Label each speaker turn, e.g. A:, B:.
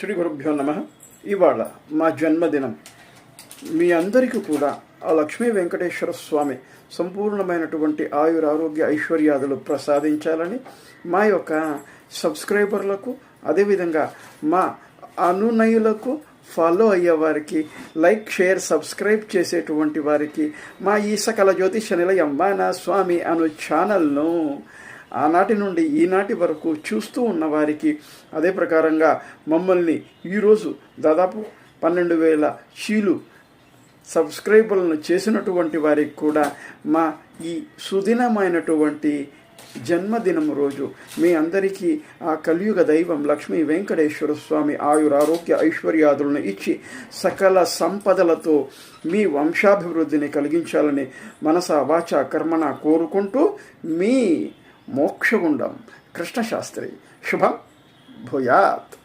A: శ్రీ గురుభ్యో నమః. ఇవాళ మా జన్మదినం. మీ అందరికీ కూడా ఆ లక్ష్మీ వెంకటేశ్వర స్వామి సంపూర్ణమైనటువంటి ఆయురారోగ్య ఐశ్వర్యాదులు ప్రసాదించాలని మా యొక్క సబ్స్క్రైబర్లకు, అదేవిధంగా మా అనునయులకు, ఫాలో అయ్యే వారికి, లైక్, షేర్, సబ్స్క్రైబ్ చేసేటువంటి వారికి మా ఈ సకల జ్యోతిష నిలయం నా స్వామి అను ఛానల్ను ఆనాటి నుండి ఈనాటి వరకు చూస్తూ ఉన్నవారికి, అదే ప్రకారంగా మమ్మల్ని ఈరోజు దాదాపు 12,000 చీలు సబ్స్క్రైబర్లను చేసినటువంటి వారికి కూడా మా ఈ సుదినమైనటువంటి జన్మదినం రోజు మీ అందరికీ ఆ కలియుగ దైవం లక్ష్మీ వెంకటేశ్వర స్వామి ఆయురారోగ్య ఐశ్వర్యాదులను ఇచ్చి సకల సంపదలతో మీ వంశాభివృద్ధిని కలిగించాలని మనస వాచ కర్మణ కోరుకుంటూ మీ మోక్షగుండం కృష్ణశాస్త్రి. శుభం భూయాత్.